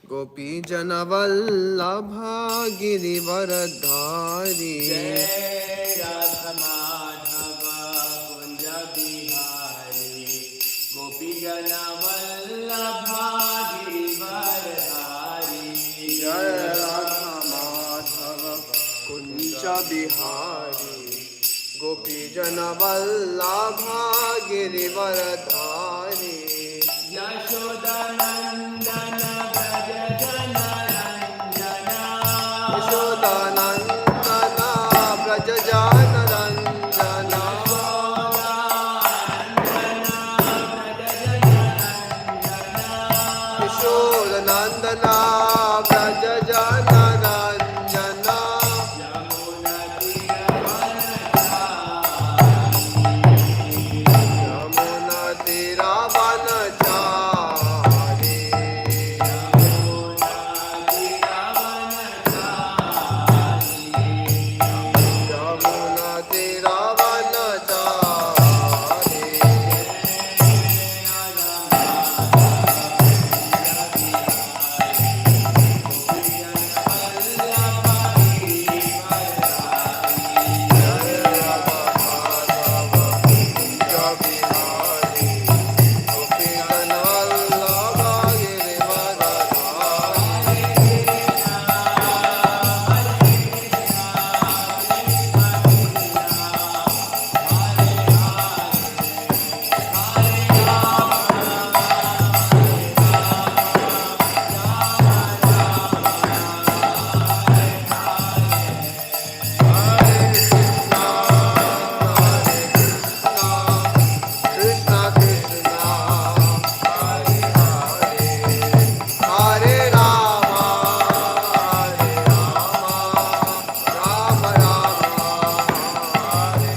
Gopi Jana Vallabha Girivaradhari Jai Radha Madhava Kunja Bihari Gopi Jana Vallabha Girivaradhari Jai Radha Madhava Kunja Bihari Gopi Jana Vallabha Girivaradhari Yashoda Nandana Braja Jana Ranjana Yashoda Nandana Braja Jana Ranjana Yashoda Nandana Braja Jana Ranjana Yamuna Tiravanachari Yamuna Tiravanachari Krishna Krishna Hare Hare Hare Rama Hare Rama Rama Rama Hare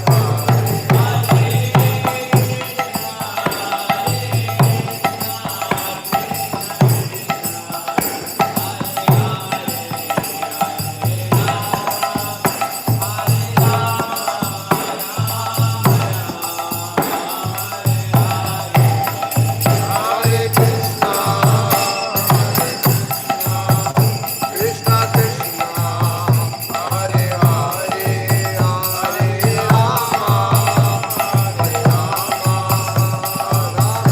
Hare Krishna Krishna Krishna Hare Hare Hare Rama Hare Rama Rama Rama Hare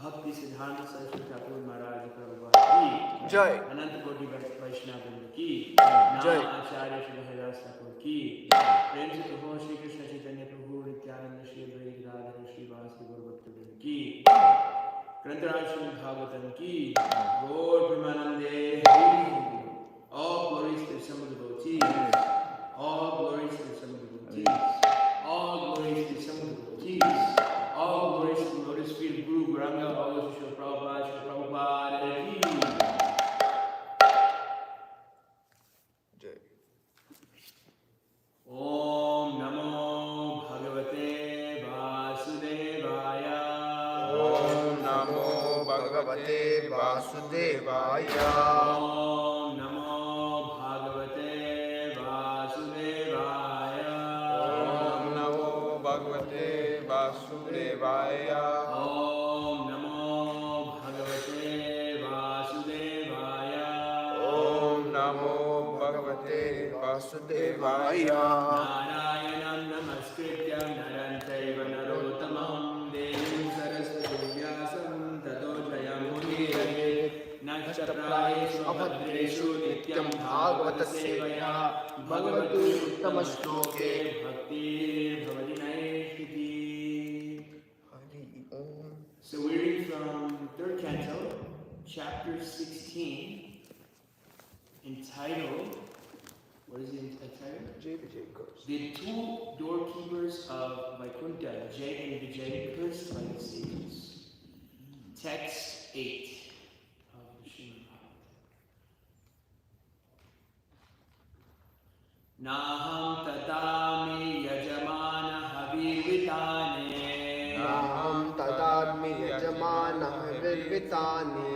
Bhakti Siddhanta Saraswati Thakur Maharaj Prabhupada ki Jai. Ananta Koti Vaishnava ki Jai. Nama Acharya Shri Haridas Thakur ki Prem se Prabhu Shri Krishna Chaitanya Prabhu Nityananda Shri Advaita Gadadhar Shri Vasudeva Gaura Bhaktavrinda ki Grantaraj Shri Bhāgavatam ki Gaur Premanande all glories to some of the devotees, all glories to some of the devotees, all glories to some of the devotees, all glories to the lotus feet of Guru Garanga, all glories to Srila Prabhupada ki. Jai. Om Namo Bhagavate Vasudevaya. Om Namo Bhagavate Vasudevaya. Om Namo Bhagavate Vasudevaya. Om Namo Bhagavate Vasudevaya. Om Namo Bhagavate Vasudevaya. Om Namo Bhagavate Vasudevaya. Narayanam Namaskrityam Naram Chaiva Narottamam Devim Saraswati Vyasam Tato Jayamudire अष्टप्रायेषु अभद्रेषु नित्यं भागवतसेवया भगवतु उत्तमश्लोके भक्तिर्भवति नैष्ठिकी. So we're reading from 3rd Canto, chapter 16, entitled, what is the title? The two doorkeepers of Vaikuntha, Jay and Vijay, cursed by the sages. Text 8 of the Śrimad Bhāgavatam. Naham tadami yajamana havirvitane. Naham tadami yajamana havirvitane.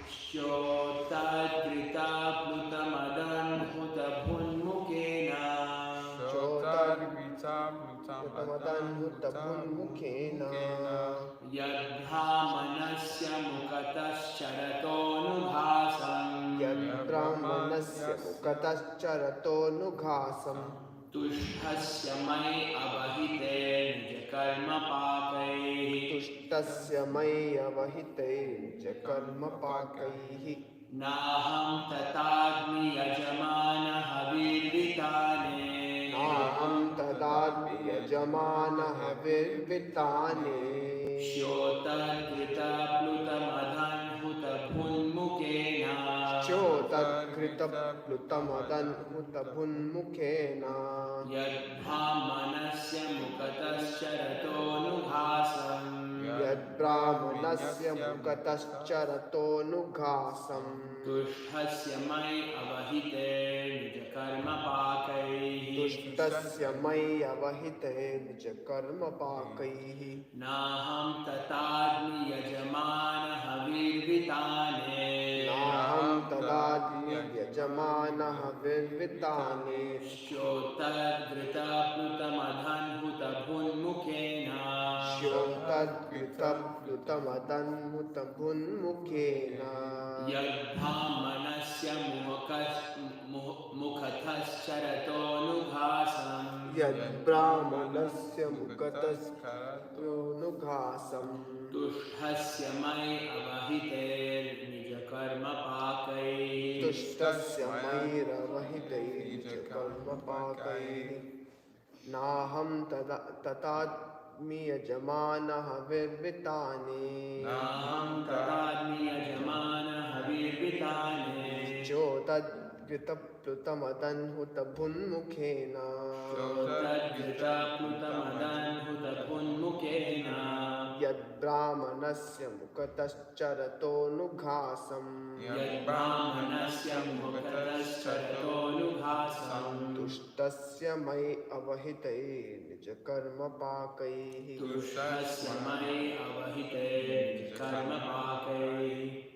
Shotadrita plutamadan hutabhunmukena. Utamadan hutabhunmukena. Yadbhamanasya mukatascharato nubhasam. Yadbrahmanasya mukatascharato nughasam. Tushtasya mai avahite nijakarma pakaihi. Tushtasya mai avahite jakarma pakaihi. Naham tatadmi yajamana havirvitane. Naham tadadmi yajamana havirvitane. Shotadkrita plutamadhan hutabhunmukena. Shotadkrita plutamadan hutabhunmukena. Yadbhamanasya mukatascharato nubhasam. Yadbrahmanasya mukatascharato nughasam. Tushtasya mai avahite nijakarma pakaihi. Tushtasya mai avahite nijakarma pakaihi. Naham tatadmi yajamana havirvitane. Naham tadadmi yajamana havirvitane. Shotadgrita plutamadhan hutabhunmukena. Shotadgrita plutamadan hutabhunmukena. Yadbhamanasya mukatascharato nubhasam. Yadbrahmanasya mukatascharato nughasam. Tushtasya mai avahite nijakarma pakaihi. Tushtasya mai avahite nijakarma pakaihi. Naham tatadmi yajamana havirvitane. Naham tatadmi yajamana havirvitane. Chotadgrita plutamadan hutabhunmukena. Shotadgrita plutamadan hutabhunmukena. Yadbrahmanasya mukatascharato nughasam. Yadbrahmanasya mukatascharato nubhasam. Tushtasya mai avahite nijakarma pakaihi. Tushtasya mai avahite nijakarma pakaihi.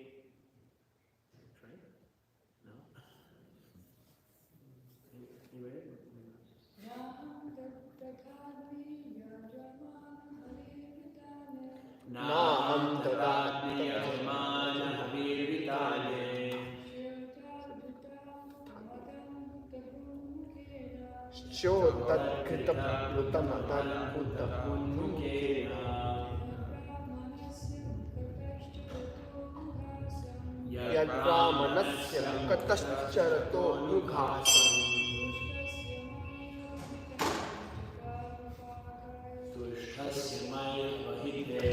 Naham tadadmi yajamana havirvitane. Shotadgrita plutamadan hutabhunmukena. Yadbrahmanasya mukatascharato nughasam. Tushtasya mai avahite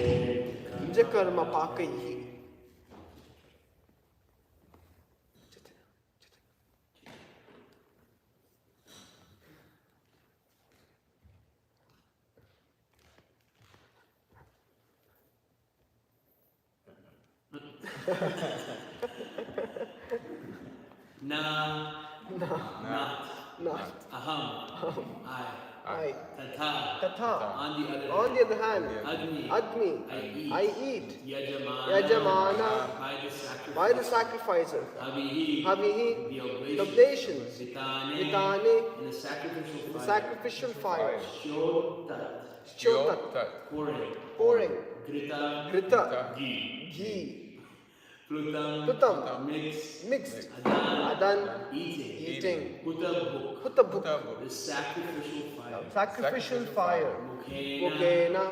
Nijakarma pakaihi. Not. Aham. I. Tatha. Tatha. On the On the other hand, Agni. I eat. Yajamana. Yajamana. By the sacrifices. Havihi. The oblations. Vitane. In the sacrificial fire. Shotat. Pouring. Grita. Ghee. Plutam. Mixed. Adan. Eating. Hutabhuk. The Sacrificial fire. Mukena.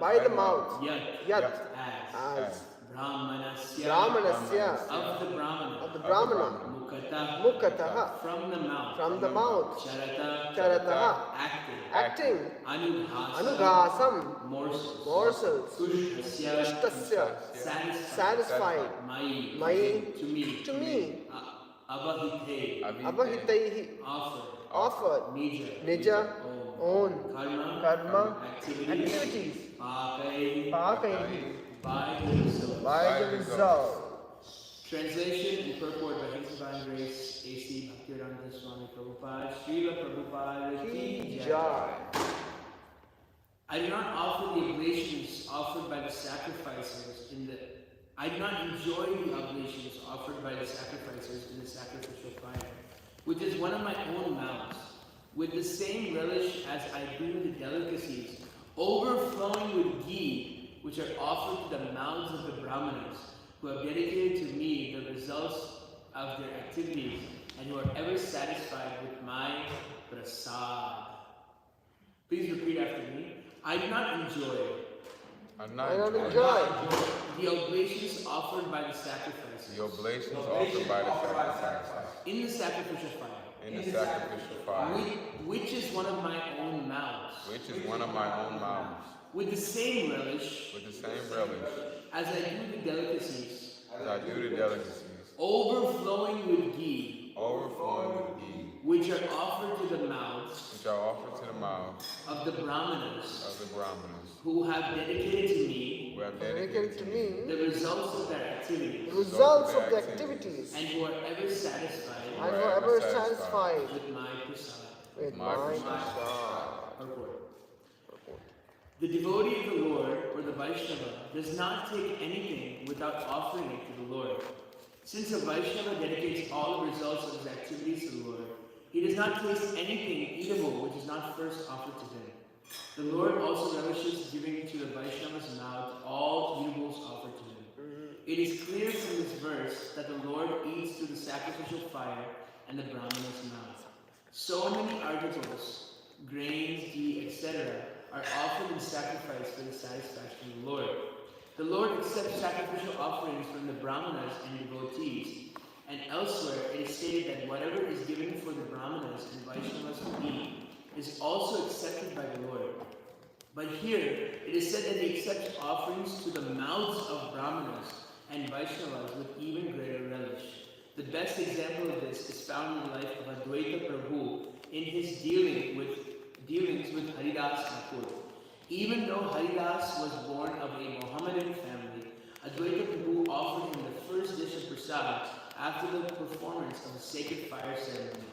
By the mouth. Yat. As. Brahmanasya, of the of the Brahmana, Brahmana, Mukataha, Mukataha, from the mouth, from the mouth, Charata, Charataha, acting, acting, Anubhasa, Anughasam, morsels, morsels, Tushtasya, Tushtasya, satisfied, Mai, to me, to me, Abahite, Abahitaihi, offered, Nija, own, Karma, activities, Pakaihi, by the result. Translation and purport by His Divine Grace, A.C. Bhaktivedanta Swami Prabhupada, Srila Prabhupada Ki Jai. I do not offer the oblations offered by the sacrificers I do not enjoy the oblations offered by the sacrificers in the sacrificial fire, which is one of my own mouths, with the same relish as I do the delicacies, overflowing with ghee, which are offered to the mouths of the Brahmanas, who have dedicated to me the results of their activities, and who are ever satisfied with my prasad. Please repeat after me. I do not enjoy the oblations offered by the sacrifices. The oblations offered by the sacrifices. In the sacrificial fire. In the sacrificial fire. Which is one of my own mouths. Which is one of my own mouths. With the same relish. With the same relish. As I do the delicacies. As I do the delicacies. Overflowing with ghee. Overflowing with ghee. Which are offered to the mouths. Which are offered to the mouths. Of the Brahmanas. Of the Brahmanas. Who have dedicated to me. Who have dedicated to me. The results of their activities. The results of the activities. And who are ever satisfied. And who are ever satisfied. With my prasad. With my prasad. The devotee of the Lord, or the Vaishnava, does not take anything without offering it to the Lord. Since a Vaishnava dedicates all the results of his activities to the Lord, he does not taste anything eatable which is not first offered to him. The Lord also relishes giving to the Vaishnava's mouth all eatables offered to him. It is clear from this verse that the Lord eats through the sacrificial fire and the Brahmana's mouth. So many articles, grains, ghee, etc., are offered in sacrifice for the satisfaction of the Lord. The Lord accepts sacrificial offerings from the Brahmanas and devotees, and elsewhere it is stated that whatever is given for the Brahmanas and Vaishnavas to eat is also accepted by the Lord. But here it is said that he accepts offerings to the mouths of Brahmanas and Vaishnavas with even greater relish. The best example of this is found in the life of Advaita Prabhu in his dealings with Haridas Thakur. Even though Haridas was born of a Mohammedan family, Advaita Prabhu offered him the first dish of prasad after the performance of a sacred fire ceremony.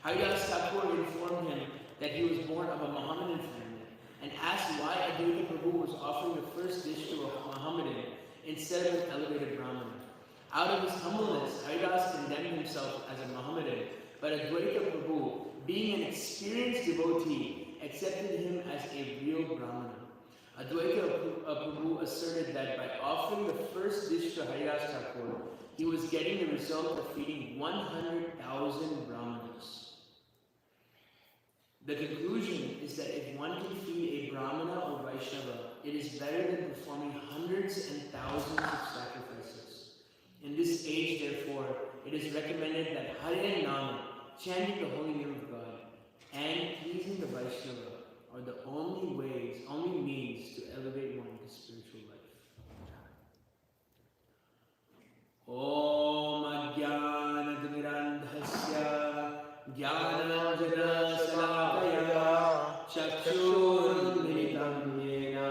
Haridas Thakur informed him that he was born of a Mohammedan family and asked why Advaita Prabhu was offering the first dish to a Mohammedan instead of an elevated Brahmana. Out of his humbleness, Haridas condemned himself as a Mohammedan, but Advaita Prabhu, being an experienced devotee, accepted him as a real Brahmana. Advaita Prabhu asserted that by offering the first dish to Haridas Thakur, he was getting the result of feeding 100,000 Brahmanas. The conclusion is that if one can feed a Brahmana or Vaishnava, it is better than performing hundreds and thousands of sacrifices. In this age, therefore, it is recommended that Hare Nama, chanting the holy name of God, and pleasing the Vaishnava are the only means to elevate one to spiritual life. Om Ajnanatirandhasya Jnananjana Salakaya Chakshurmilitam Yena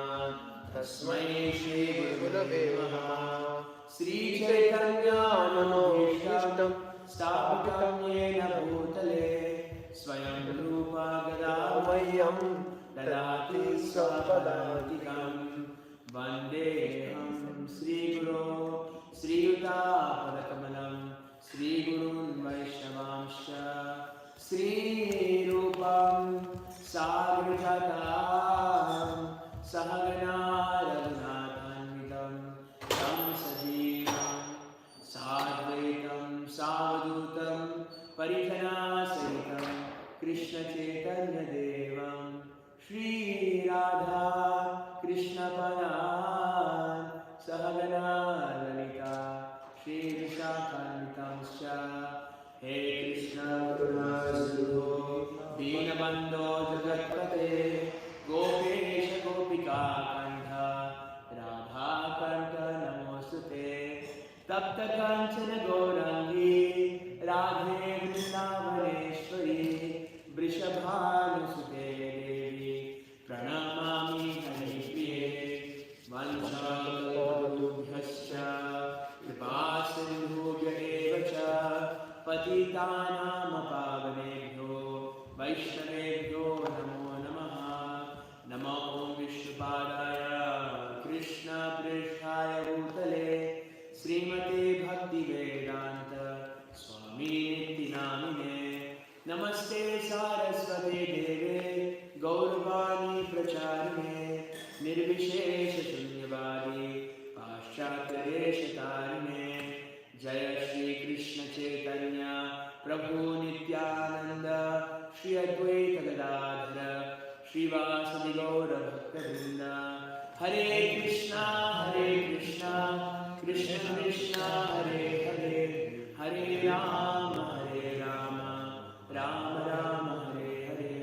Tasmai Shri Gurave Namaha Sri Chaitanya Manobhishtam Sthapitam Yena Bhutale Swayam Rupa Gadavayam Dadati Swapadantikam Vandeham Sri Guru Sri Yuta Padakamalam Sri Gurun Vaishnavamsha Sri Rupam Sarvajatam Sahagana Raghunathanvitam Tam Sajivam Sadvaitam Savadutam Parijana Sahitam Krishna Chaitanya Devam Shri Radha Krishna Padan Sahagana Vishakanitamscha He Krishna Karuna Sindhu Deenabandho Jagatpate Gopesha Gopika Kantha Radha Kanta Namostute Tapta Kanchana Gaurangi Radhe Vrindavaneshwari Vrishabhanusute Devi Pranamami Haripriye Vanchakalpadubhyascha Kripasindhubhya eva cha Patitanam pavanebhyo Vaishnavebhyo namo namaha Namo Om Vishnupadaya Krishna Prishthaya Bhutale Srimate Bhakti Vedanta Swami Niti Namine Namaste Saraswate Deve Gauravani Pracharine Nirvishesha Shunyavadi Paschatya Deshatarine Jaya Shri Krishna Chaitanya Prabhu Nityananda Shri Advaita Gadadhara Shri Vasadi Gaura Bhakta Hare Krishna Krishna Krishna Hare Hare Hare Rama Rama Rama Hare Hare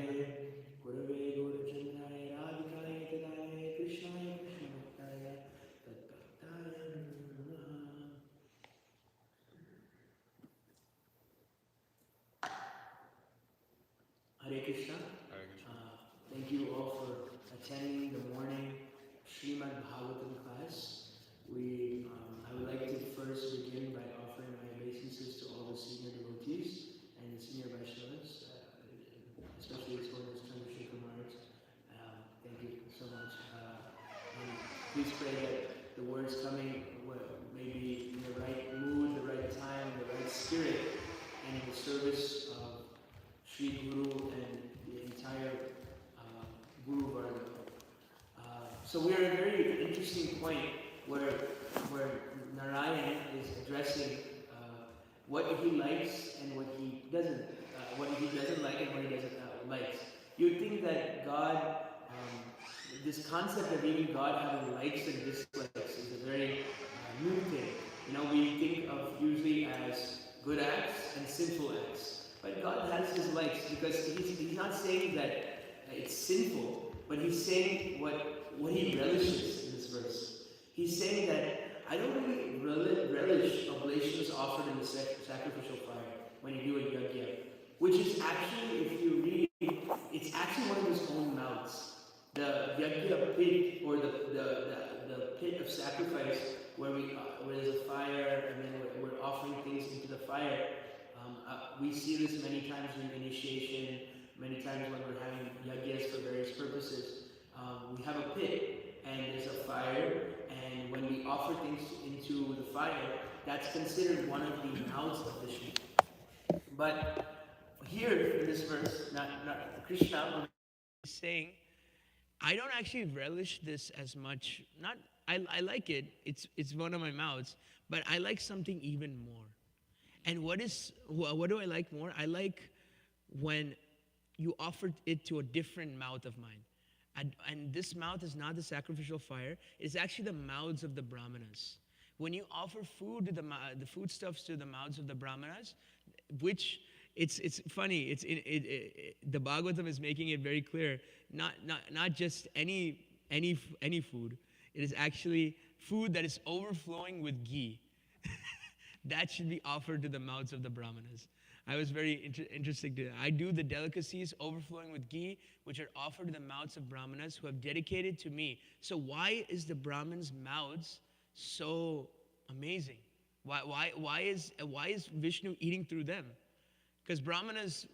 Gurave Gurachandaya Radhikaya Tadaya Krishnaya Krishna Bhaktaya Tadbhaktaya Namaha. Hare Krishna. Hare Krishna. Thank you all for attending the morning Śrimad Bhāgavatam class. I would like to first begin by offering my obeisances to all the senior devotees and the senior Vaishnavas, especially his Holiness Chandrasekhar Maharaj. Thank you so much. And please pray that the words coming may be in the right mood, the right time, the right spirit, and in the service of Sri Guru and the entire Guru Varga. So we are at a very interesting point where Narayan is addressing what he likes and what he doesn't like and what he doesn't likes. You would think that God, this concept of even God having likes and dislikes is a very new thing. You know, we think of usually as good acts and sinful acts. But God has his likes because he's not saying that it's sinful, but he's saying what he relishes in this verse. He's saying that I don't really relish oblations offered in the sacrificial fire when you do a yajna, which is actually, if you read, it's actually one of his own mouths. The yajna pit, or the pit of sacrifice, where there's a fire and then we're offering things into the fire. We see this many times in initiation, many times when we're having yajnas for various purposes. We have a pit and there's a fire, and when we offer things into the fire, that's considered one of the mouths of the Shri. But here in this verse, not Krishna is saying, I don't actually relish this as much. I like it. It's one of my mouths, but I like something even more. And what do I like more? I like when you offered it to a different mouth of mine. And this mouth is not the sacrificial fire. It's actually the mouths of the brahmanas. When you offer food to the foodstuffs to the mouths of the brahmanas, which it's funny. The Bhagavatam is making it very clear. Not just any food. It is actually food that is overflowing with ghee. That should be offered to the mouths of the brahmanas. I was very interested. I do the delicacies overflowing with ghee, which are offered to the mouths of brahmanas who have dedicated to me. So why is the brahmins' mouths so amazing? Why is Vishnu eating through them? Because brahmanas,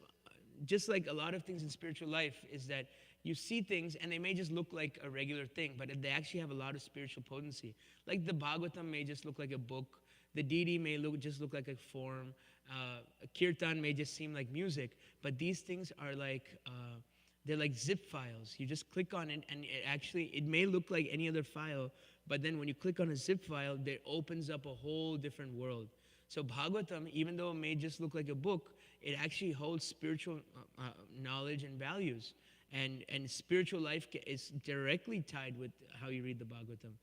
just like a lot of things in spiritual life, is that you see things and they may just look like a regular thing, but they actually have a lot of spiritual potency. Like the Bhagavatam may just look like a book. The deity may just look like a form. A kirtan may just seem like music, but these things are like, they're like zip files. You just click on it and it may look like any other file, but then when you click on a zip file, it opens up a whole different world. So Bhagavatam, even though it may just look like a book, it actually holds spiritual knowledge and values. And spiritual life is directly tied with how you read the Bhagavatam.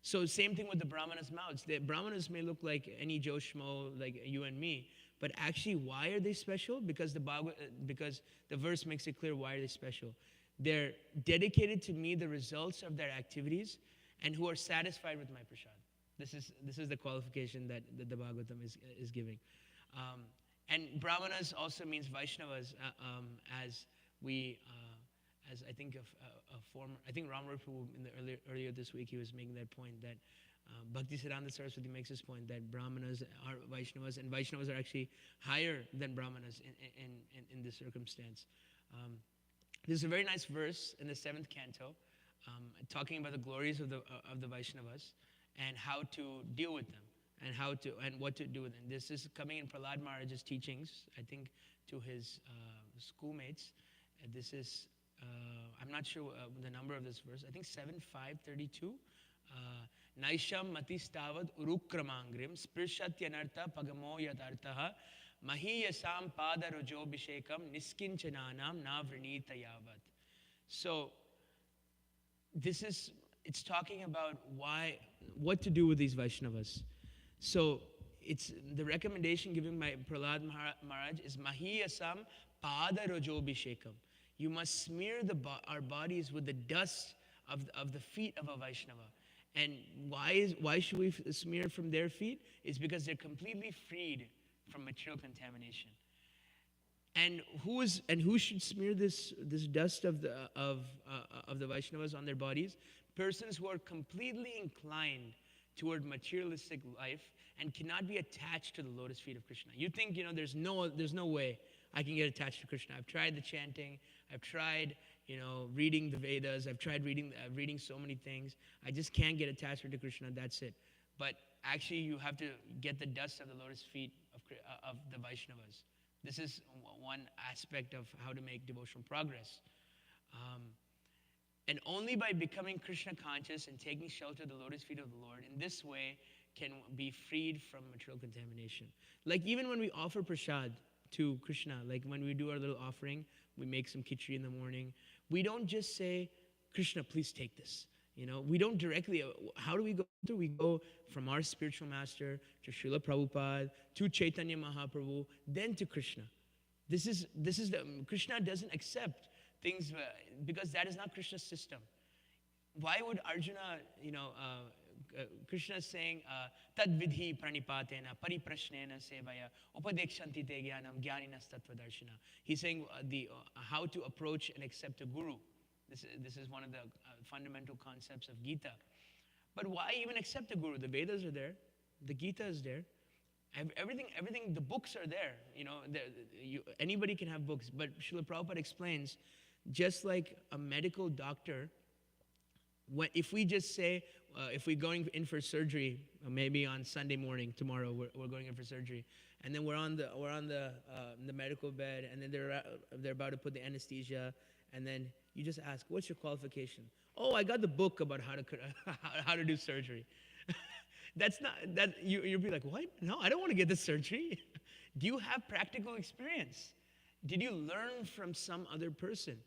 So same thing with the Brahmanas' mouths. The Brahmanas may look like any Joe Schmo, like you and me, but actually, why are they special? Because because the verse makes it clear why are they special. They're dedicated to me, the results of their activities, and who are satisfied with my prasad. This is the qualification that the Bhagavatam is giving. And Brahmanas also means Vaishnavas, as I think I think Ramar Prabhu earlier this week, he was making that point that Bhakti Siddhanta Saraswati makes this point that Brahmanas are Vaishnavas, and Vaishnavas are actually higher than Brahmanas in this circumstance. There's a very nice verse in the 7th canto talking about the glories of the Vaishnavas and how to deal with them and what to do with them. This is coming in Prahlad Maharaj's teachings, I think, to his schoolmates. This is I'm not sure the number of this verse. I think 7.532. Naisham matistavad urukramangrim sprishatyanartha pagamo yadartaha mahiyasam pada rojobhishekam niskinchananam navrinita yavat. So it's talking about what to do with these Vaishnavas. So it's the recommendation given by Prahlad Maharaj is mahiyasam pada rojobhishekam. You must smear our bodies with the dust of the feet of a Vaishnava. And why should we smear from their feet? It's because they're completely freed from material contamination. And who should smear this dust of the Vaishnavas on their bodies? Persons who are completely inclined toward materialistic life and cannot be attached to the lotus feet of Krishna. You think, there's no way I can get attached to Krishna. I've tried the chanting. I've tried, reading the Vedas. I've tried reading so many things. I just can't get attached to Krishna. That's it. But actually, you have to get the dust of the lotus feet of the Vaishnavas. This is one aspect of how to make devotional progress. And only by becoming Krishna conscious and taking shelter of the lotus feet of the Lord, in this way, can be freed from material contamination. Like even when we offer prasad to Krishna, like when we do our little offering, we make some khichdi in the morning. We don't just say, Krishna, please take this. We don't directly, how do we go through? We go from our spiritual master to Srila Prabhupada, to Chaitanya Mahaprabhu, then to Krishna. This is Krishna doesn't accept things because that is not Krishna's system. Why would Arjuna, Krishna is saying, tad vidhi pranipatena pariprashnena sevaya upadekshanti te jnanam jnaninas tattvadarshina. He's saying how to approach and accept a guru. This is one of the fundamental concepts of Gita. But why even accept a guru? The Vedas are there. The Gita is there. Everything, the books are there. Anybody can have books. But Srila Prabhupada explains, just like a medical doctor, if we just say, if we're going in for surgery, maybe on Sunday morning, tomorrow we're going in for surgery, and then we're on the medical bed, and then they're about to put the anesthesia, and then you just ask, what's your qualification? Oh, I got the book about how to do surgery. That's not that you'll be like, what? No, I don't want to get this surgery. Do you have practical experience? Did you learn from some other person?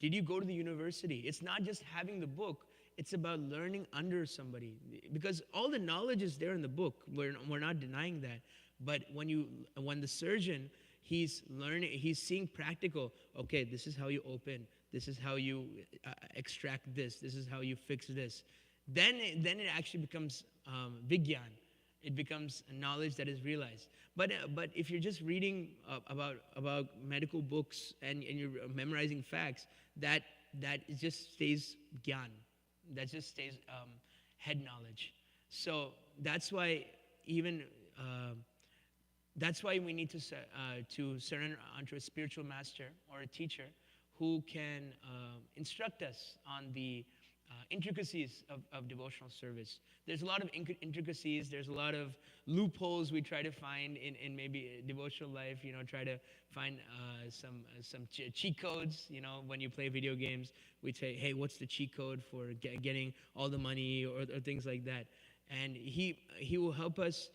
Did you go to the university? It's not just having the book. It's about learning under somebody, because all the knowledge is there in the book. We're not denying that. But when the surgeon, he's learning, he's seeing practical. Okay, this is how you open. This is how you extract this. This is how you fix this. Then it actually becomes vigyan. It becomes a knowledge that is realized. But if you're just reading about medical books and you're memorizing facts, that just stays gyan. That just stays head knowledge. So that's why that's why we need to surrender onto a spiritual master or a teacher who can instruct us on the intricacies of devotional service. There's a lot of intricacies. There's a lot of loopholes we try to find in maybe devotional life. Try to find some cheat codes. When you play video games, we say, hey, what's the cheat code for getting all the money or things like that? And he will help us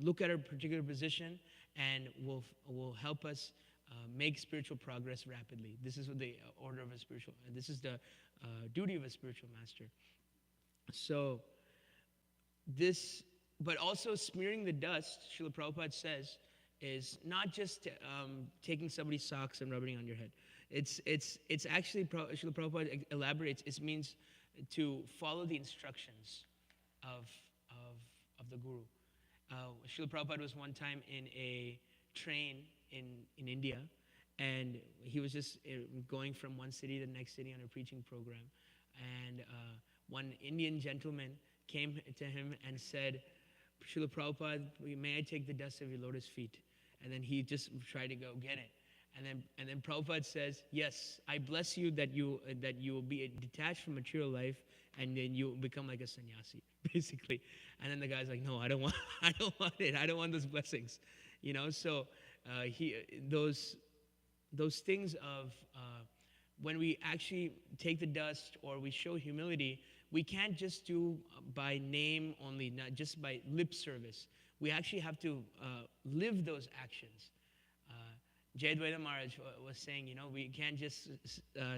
look at a particular position, and will help us make spiritual progress rapidly. This is the order of a spiritual. This is the duty of a spiritual master. So this, but also smearing the dust, Srila Prabhupada says, is not just taking somebody's socks and rubbing it on your head. It's actually, Srila Prabhupada elaborates, it means to follow the instructions of the Guru. Srila Prabhupada was one time in a train in India, and he was just going from one city to the next city on a preaching program. And one Indian gentleman came to him and said, Srila Prabhupada, may I take the dust of your lotus feet? And then he just tried to go get it. And then Prabhupada says, yes, I bless you that you will be detached from material life, and then you become like a sannyasi, basically. And then the guy's like, no, I don't want it. I don't want those blessings, you know. So those things of when we actually take the dust or we show humility, we can't just do by name only, not just by lip service. We actually have to live those actions. Jayadvaita Maharaj was saying, you know, we can't just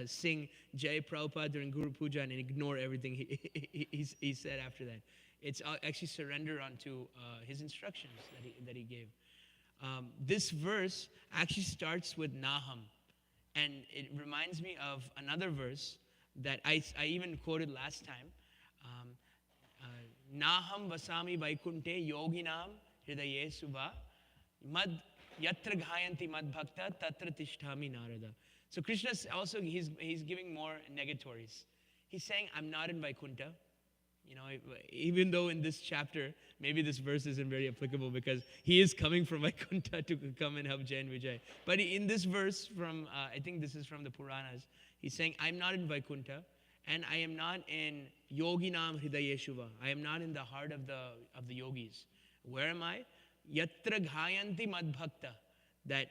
sing Jai Prabhupada during Guru Puja and ignore everything he said after that. It's actually surrender onto his instructions that he gave. This verse actually starts with Naham. And it reminds me of another verse that I even quoted last time. Naham vasami vaikunte yoginam hridaye subha mad yatra ghayanti mad bhakta tatra tishtami narada. So Krishna also, he's giving more negatories. He's saying, I'm not in Vaikuntha. You know, even though in this chapter, maybe this verse isn't very applicable because he is coming from Vaikuntha to come and help Jai and Vijay. But in this verse from, I think this is from the Puranas, he's saying, I'm not in Vaikuntha, and I am not in Yoginam Hridayeshuva. I am not in the heart of the yogis. Where am I? Yatra Ghayanti Madbhakta. That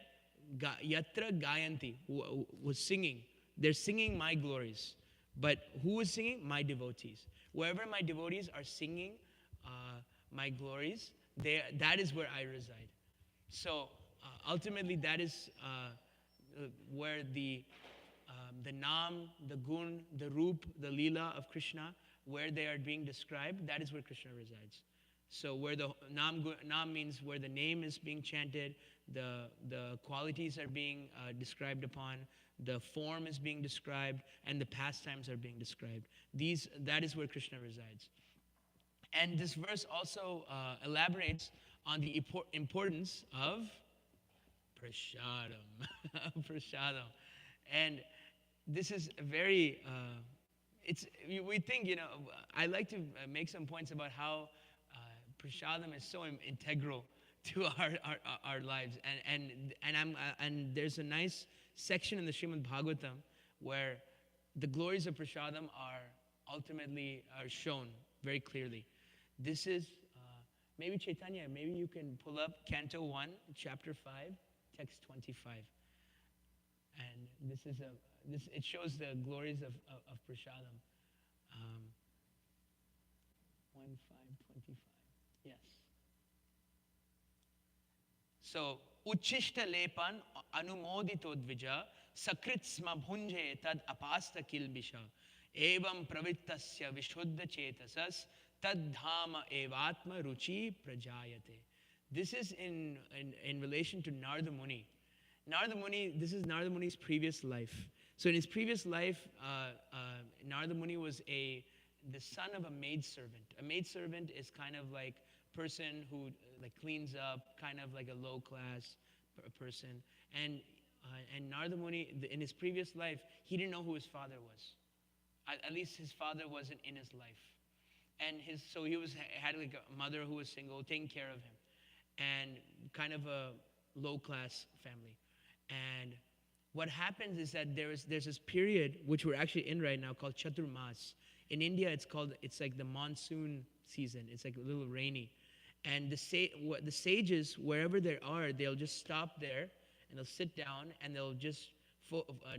Yatra Gayanti was singing. They're singing my glories. But who is singing? My devotees. Wherever my devotees are singing my glories, that is where I reside. So ultimately, that is where the Naam, the Gun, the Roop, the Leela of Krishna, where they are being described, that is where Krishna resides. So where the Naam means where the name is being chanted, the qualities are being described upon, the form is being described, and the pastimes are being described. That is where Krishna resides. And this verse also elaborates on the importance of prasadam. Prasadam. And this is very, we think, you know, I like to make some points about how prasadam is so integral to our lives. And there's a nice section in the Śrimad Bhāgavatam where the glories of prasadam are shown very clearly. This is, maybe Chaitanya, maybe you can pull up Canto 1, Chapter 5, Text 25. And it shows the glories of prasadam. 1:5:25. Yes. So, Uchishta lepan anumodito dvija sakrit sma bhunje tad apasta kilbisha evam pravittasya vishuddha chetasas tad dhama evatma ruchi prajayate. This is in relation to Narada Muni. Narada Muni, this is Narada Muni's previous life. So in his previous life, Narada Muni was the son of a maidservant. A maidservant is kind of like a person who like cleans up, kind of like a low-class person. And Narada Muni, in his previous life, he didn't know who his father was. At least his father wasn't in his life. And so he had like a mother who was single, taking care of him. And kind of a low-class family. And what happens is that there's this period, which we're actually in right now, called Chaturmas. In India, it's like the monsoon season. It's like a little rainy. And the sages, wherever they are, they'll just stop there, and they'll sit down, and they'll just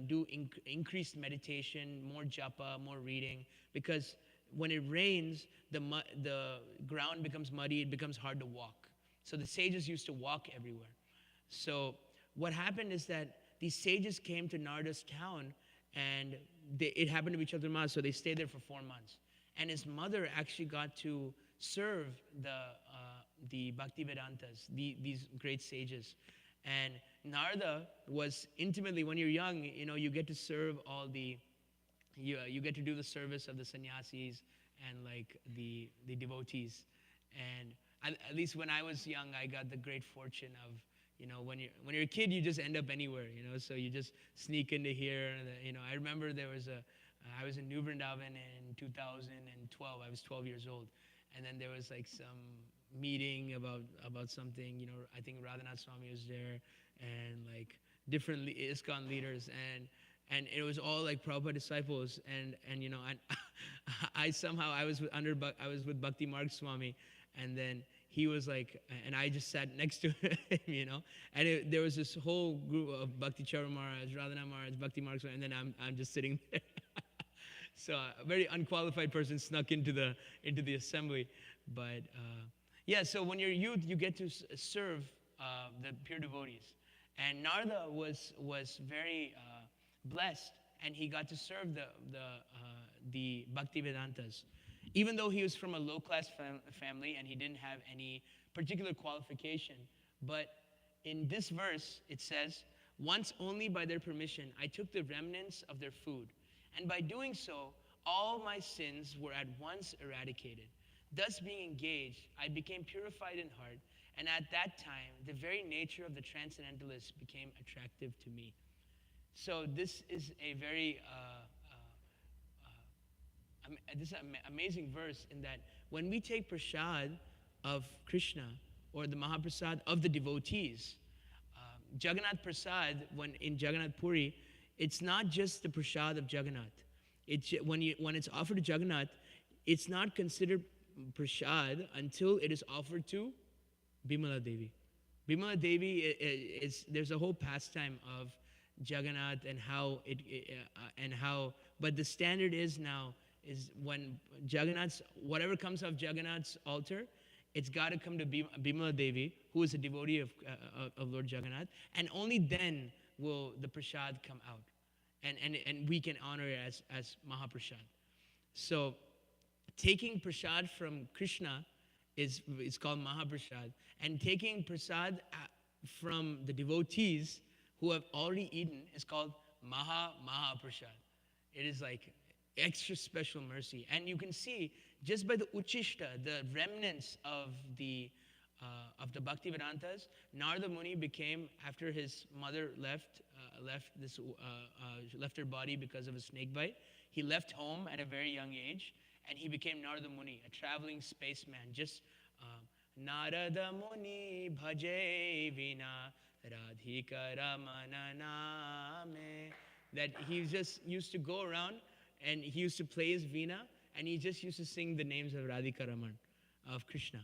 do increased meditation, more japa, more reading, because when it rains, the ground becomes muddy, it becomes hard to walk. So the sages used to walk everywhere. So what happened is that these sages came to Narada's town, and it happened to be Chaturmas, so they stayed there for 4 months. and his mother actually got to serve the Bhakti Vedantas, these great sages. And Narada was intimately, when you're young, you get to serve all you get to do the service of the sannyasis and like the devotees. And at least when I was young, I got the great fortune of, when you're a kid, you just end up anywhere, so you just sneak into here. I remember I was in New Vrindavan in 2012. I was 12 years old. And then there was like some meeting about something, I think Radhanath Swami was there and like different ISKCON leaders, and it was all like Prabhupada disciples, and I was with Bhakti Marg Swami, and then he was like, and I just sat next to him, and there was this whole group of Bhakti Charu Maharaj, Radhanath Maharaj, Bhakti Marg Swami, and then I'm just sitting there. So a very unqualified person snuck into the assembly, but yeah. So when you're youth, you get to serve the pure devotees, and Narada was very blessed, and he got to serve the Bhakti Vedantas, even though he was from a low-class family and he didn't have any particular qualification. But in this verse, it says, "Once only by their permission, I took the remnants of their food. And by doing so, all my sins were at once eradicated. Thus being engaged, I became purified in heart, and at that time, the very nature of the transcendentalist became attractive to me." So this is a very this is an amazing verse, in that when we take prasad of Krishna, or the Mahaprasad of the devotees, Jagannath Prasad, when in Jagannath Puri, it's not just the prasad of Jagannath. When it's offered to Jagannath, it's not considered prasad until it is offered to Bimala Devi. Bimala Devi there's a whole pastime of Jagannath and how but the standard is when whatever comes off Jagannath's altar, it's got to come to Bimala Devi, who is a devotee of Lord Jagannath, and only then will the prasad come out, and we can honor it as Mahaprasad. So taking prasad from Krishna is called Mahaprasad, and taking prasad from the devotees who have already eaten is called Mahaprasad. It is like extra special mercy, and you can see just by the Uchishta, the remnants of the Bhakti Vedantas, Narada Muni became, after his mother left her body because of a snake bite, he left home at a very young age, and he became Narada Muni, a traveling spaceman. Just Narada Muni bhaje vina radhika ramana name. That he just used to go around, and he used to play his veena, and he just used to sing the names of Radhika Raman, of Krishna.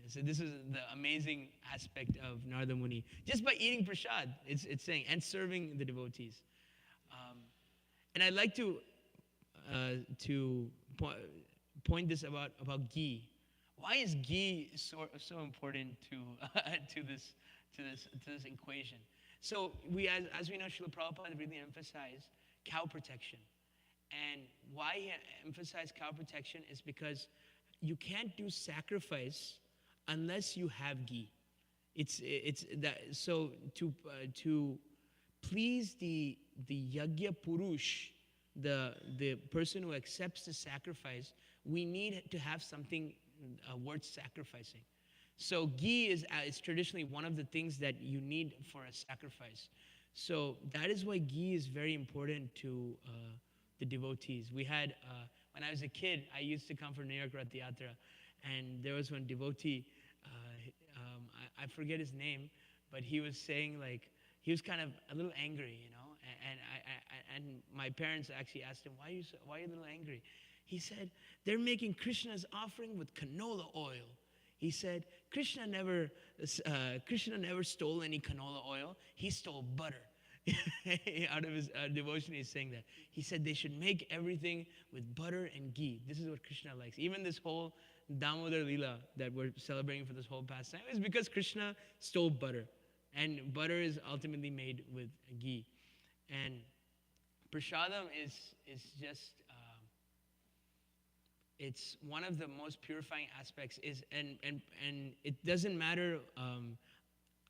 So this is the amazing aspect of Narada Muni. Just by eating prasad, it's saying, and serving the devotees. And I'd like to point this about ghee. Why is ghee so important to this equation? So as we know, Srila Prabhupada really emphasized cow protection. And why he emphasized cow protection is because you can't do sacrifice unless you have ghee. It's that. So to please the yagya purush, the person who accepts the sacrifice, we need to have something worth sacrificing. So ghee is traditionally one of the things that you need for a sacrifice. So that is why ghee is very important to the devotees. We had, when I was a kid, I used to come for New York Rath Yatra, and there was one devotee, I forget his name, but he was saying, like, he was kind of a little angry, and my parents actually asked him, why are you a little angry? He said, they're making Krishna's offering with canola oil. He said, Krishna never stole any canola oil. He stole butter. Out of his devotion, he's saying that. He said they should make everything with butter and ghee. This is what Krishna likes. Even this whole Damodar Leela that we're celebrating for this whole pastime is because Krishna stole butter. And butter is ultimately made with ghee. And prasadam is just, it's one of the most purifying aspects is, and it doesn't matter.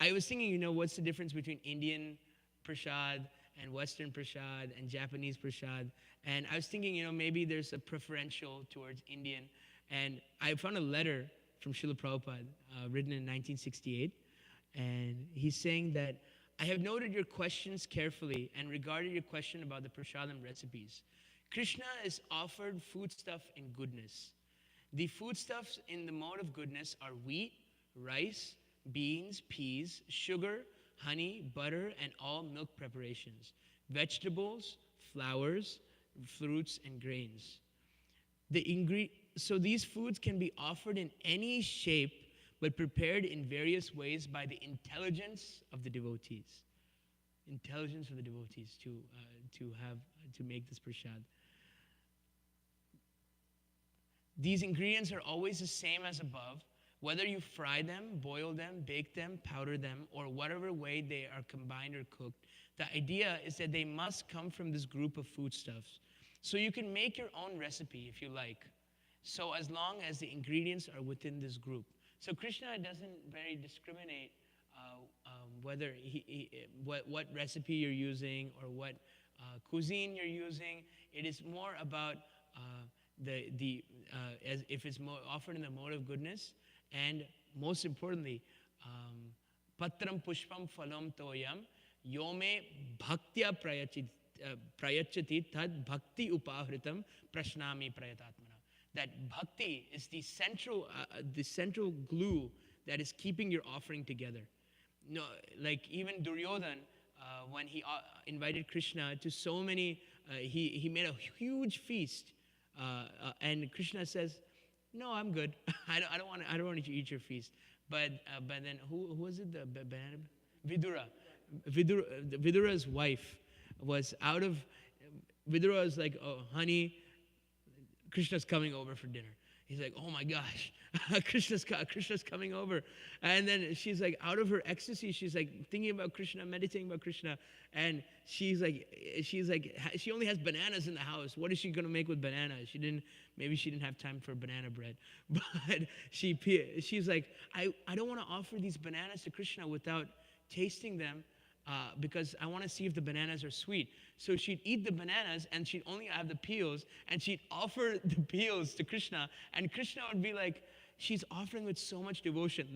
I was thinking, what's the difference between Indian prasad and Western prasad and Japanese prasad? And I was thinking, maybe there's a preferential towards Indian. And I found a letter from Srila Prabhupada written in 1968. And he's saying that, I have noted your questions carefully and regarded your question about the prasadam recipes. Krishna is offered foodstuff in goodness. The foodstuffs in the mode of goodness are wheat, rice, beans, peas, sugar, honey, butter, and all milk preparations, vegetables, flowers, fruits, and grains. So these foods can be offered in any shape, but prepared in various ways by the intelligence of the devotees. Intelligence of the devotees to make this prasad. These ingredients are always the same as above, whether you fry them, boil them, bake them, powder them, or whatever way they are combined or cooked. The idea is that they must come from this group of foodstuffs. So you can make your own recipe if you like, so as long as the ingredients are within this group. So Krishna doesn't very discriminate whether what recipe you're using or what cuisine you're using. It is more about as if it's offered in the mode of goodness, and most importantly, patram pushpam phalam toyam yome bhaktya prayachati tad bhakti upahritam prashnami prayatatmana. That bhakti is the central glue that is keeping your offering together. No, like even Duryodhan, when he invited Krishna to so many, he made a huge feast, and Krishna says, "No, I'm good. I don't want to eat your feast." But then who was it? The banana? Vidura's wife was out of. Vidura was like, "Oh, honey, Krishna's coming over for dinner." He's like, "Oh my gosh, Krishna's coming over." And then she's like, out of her ecstasy, she's like thinking about Krishna, meditating about Krishna. And she's like, she only has bananas in the house. What is she going to make with bananas? Maybe she didn't have time for banana bread. But she's like, I don't want to offer these bananas to Krishna without tasting them, because I want to see if the bananas are sweet. So she'd eat the bananas and she'd only have the peels, and she'd offer the peels to Krishna, and Krishna would be like, she's offering with so much devotion.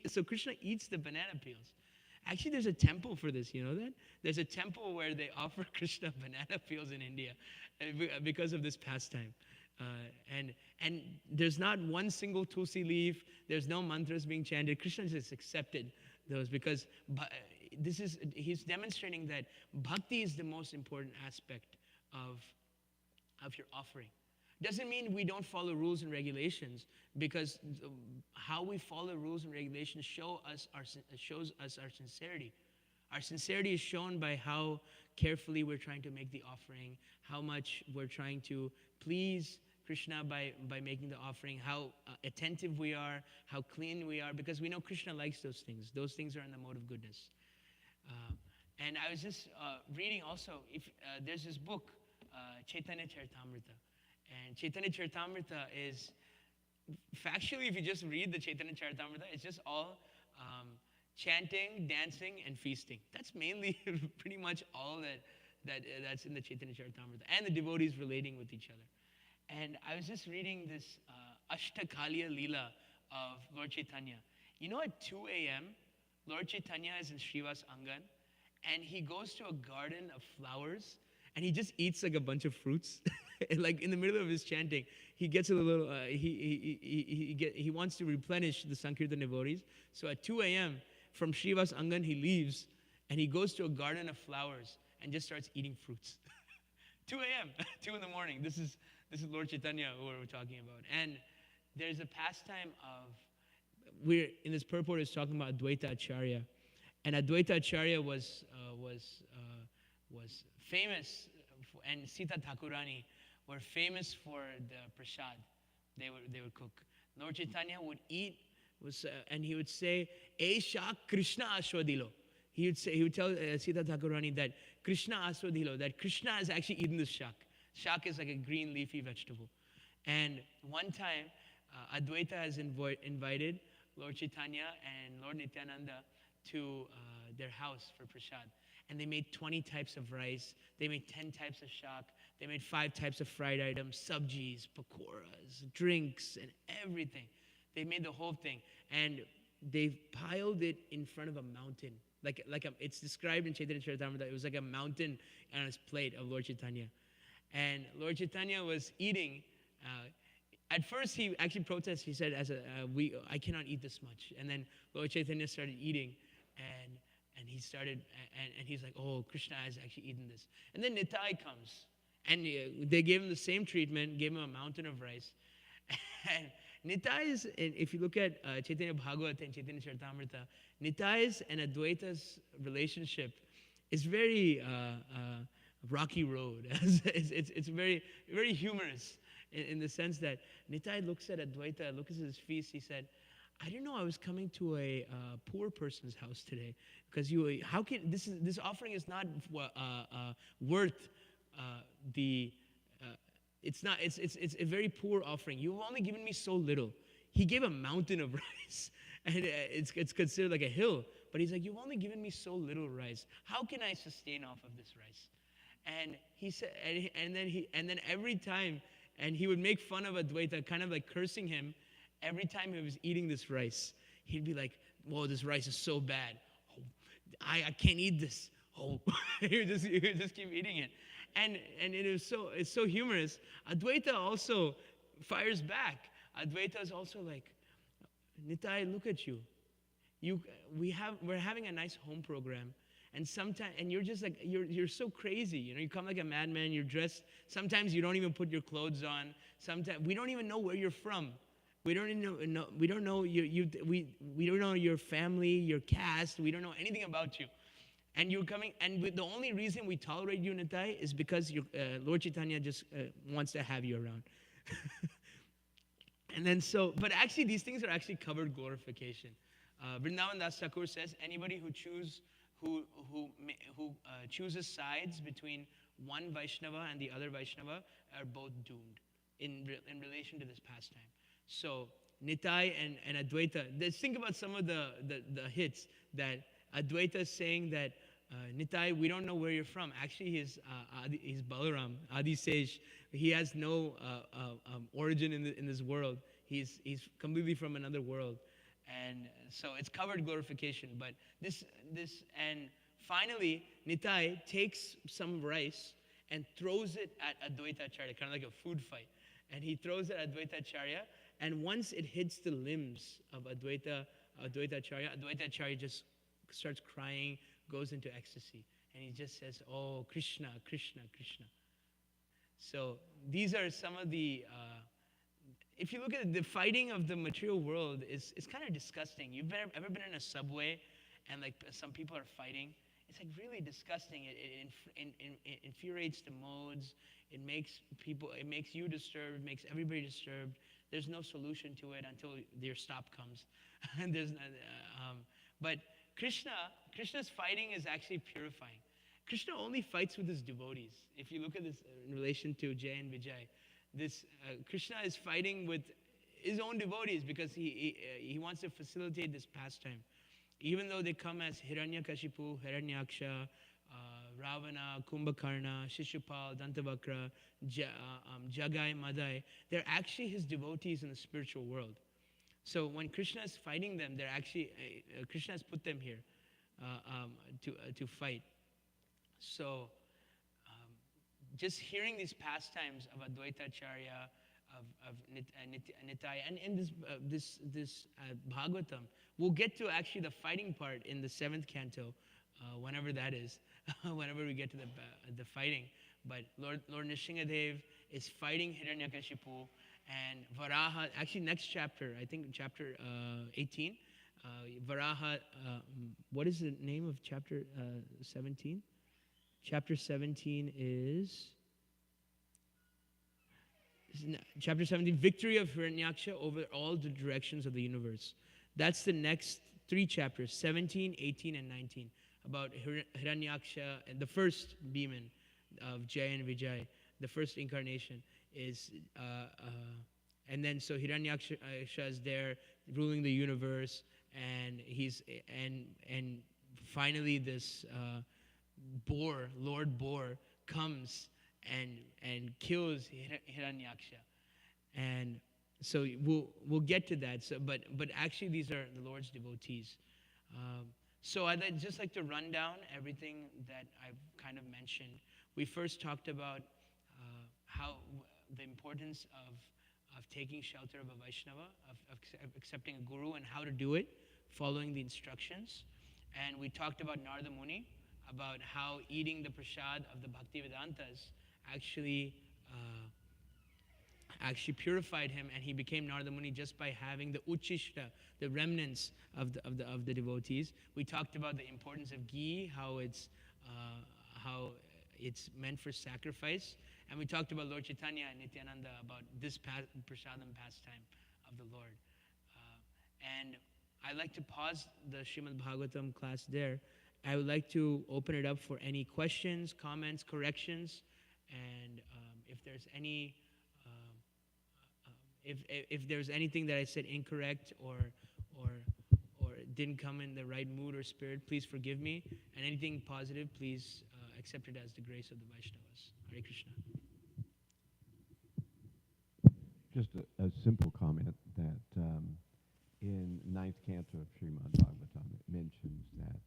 So Krishna eats the banana peels. Actually, there's a temple for this, you know that? There's a temple where they offer Krishna banana peels in India because of this pastime. And there's not one single tulsi leaf, there's no mantras being chanted. Krishna just accepted those because he's demonstrating that bhakti is the most important aspect of your offering. Doesn't mean we don't follow rules and regulations, because how we follow rules and regulations shows us our sincerity. Our sincerity is shown by how carefully we're trying to make the offering, how much we're trying to please Krishna by making the offering, how attentive we are, how clean we are, because we know Krishna likes those things. Those things are in the mode of goodness. And I was just reading also, there's this book, Chaitanya Charitamrita. And Chaitanya Charitamrita is, factually, if you just read the Chaitanya Charitamrita, it's just all chanting, dancing, and feasting. That's mainly pretty much all that's in the Chaitanya Charitamrita, and the devotees relating with each other. And I was just reading this Ashtakaliya Leela of Lord Chaitanya. You know, at 2 a.m., Lord Chaitanya is in Srivas Angan, and he goes to a garden of flowers, and he just eats like a bunch of fruits. Like in the middle of his chanting, he gets a little, he wants to replenish the Sankirtan devotees. So at 2 a.m., from Srivas Angan, he leaves, and he goes to a garden of flowers and just starts eating fruits. 2 a.m., 2 in the morning. This is Lord Chaitanya who we're talking about. And there's a pastime of, we're in this purport is talking about Advaita Acharya. And Advaita Acharya was famous, and Sita Thakurani were famous for the prasad they would cook. Lord Chaitanya would eat, and he would say, "Esha Krishna Aswadilo." He would tell Sita Thakurani that Krishna Aswadilo, that Krishna has actually eaten this shak. Shak is like a green leafy vegetable. And one time, Advaita has invited Lord Chaitanya and Lord Nityananda to their house for prasad. And they made 20 types of rice. They made 10 types of shak. They made 5 types of fried items, sabjis, pakoras, drinks, and everything. They made the whole thing. And they piled it in front of a mountain. It's described in Chaitanya Charitamrita. It was like a mountain on his plate of Lord Chaitanya. And Lord Chaitanya was eating. At first, he actually protested. He said, I cannot eat this much. And then Lord Chaitanya started eating. And he started, and he's like, oh, Krishna has actually eaten this. And then Nitai comes. And they gave him the same treatment, gave him a mountain of rice. And Nitai's, if you look at Chaitanya Bhāgavatam and Chaitanya Charitamrita, Nitai's and Advaita's relationship is very rocky road. It's very, very humorous in the sense that Nitai looks at Advaita, looks at his feast. He said, I didn't know I was coming to a poor person's house today, because how can this offering is not worth the. It's a very poor offering. You've only given me so little. He gave a mountain of rice, and it's considered like a hill. But he's like, you've only given me so little rice. How can I sustain off of this rice? And he said, and then every time, and he would make fun of Advaita, kind of like cursing him. Every time he was eating this rice, he'd be like, whoa, this rice is so bad. Oh, I can't eat this. Oh, he would just keep eating it. And it's so humorous. Advaita also fires back. Advaita is also like, Nitai, look at you. We're having a nice home program. And sometimes, and you're just like, you're so crazy. You come like a madman, you're dressed. Sometimes you don't even put your clothes on. Sometimes we don't even know where you're from. We don't even know. We don't know we don't know your family, your caste. We don't know anything about you, and you're coming. And the only reason we tolerate you, Nitai, is because Lord Chaitanya just wants to have you around. And then but actually these things are actually covered glorification. Vrindavan Das Thakur says anybody who chooses sides between one Vaishnava and the other Vaishnava are both doomed in relation to this pastime. So Nitai and Advaita, let's think about some of the hits that Advaita is saying that Nitai, we don't know where you're from. Actually, he's Balaram, Adi Sej. He has no origin in this world. He's completely from another world. And so it's covered glorification. But this and finally, Nitai takes some rice and throws it at Advaita Acharya, kind of like a food fight. And he throws it at Advaita Acharya. And once it hits the limbs of Advaita Acharya just starts crying, goes into ecstasy. And he just says, oh, Krishna, Krishna, Krishna. So these are some of the, if you look at it, the fighting of the material world is kind of disgusting. You've ever been in a subway and like some people are fighting? It's like really disgusting. It infuriates the modes. It makes you disturbed, it makes everybody disturbed. There's no solution to it until your stop comes. And but Krishna's fighting is actually purifying. Krishna only fights with his devotees. If you look at this in relation to Jay and Vijay, Krishna is fighting with his own devotees because he wants to facilitate this pastime. Even though they come as Hiranyakashipu, Hiranyaksha, Ravana, Kumbhakarna, Shishupal, Dantavakra, Jagai, Madai, they're actually his devotees in the spiritual world. So when Krishna is fighting them, they're actually, Krishna has put them here to fight. So just hearing these pastimes of Advaita Acharya, of Nitai, and in this Bhāgavatam, we'll get to actually the fighting part in the 7th canto, whenever that is, whenever we get to the fighting. But Lord Nrsingadev is fighting Hiranyakashipu, and Varaha, actually next chapter, I think chapter 18, Varaha, what is the name of chapter 17? Chapter 17 is... Chapter 17, victory of Hiranyaksha over all the directions of the universe. That's the next 3 chapters, 17, 18, and 19, about Hiranyaksha and the first demon of Jaya and Vijay, the first incarnation is and then so Hiranyaksha is there ruling the universe, and and finally this Lord Boar comes and kills Hiranyaksha, and so we'll get to that. So but actually these are the Lord's devotees. So I'd just like to run down everything that I've kind of mentioned. We first talked about how the importance of taking shelter of a Vaishnava, of accepting a guru, and how to do it, following the instructions. And we talked about Narada Muni, about how eating the prasad of the Bhaktivedantas actually purified him, and he became Narada Muni just by having the uchishta, the remnants of the devotees. We talked about the importance of ghee, how it's meant for sacrifice, and we talked about Lord Chaitanya and Nityananda about this prasadam pastime of the Lord. And I'd like to pause the Śrimad Bhāgavatam class there. I would like to open it up for any questions, comments, corrections, and if there's any. If there's anything that I said incorrect or didn't come in the right mood or spirit, please forgive me. And anything positive, please accept it as the grace of the Vaishnavas. Hare Krishna. Just a simple comment that in ninth canto of Śrimad Bhāgavatam, it mentions that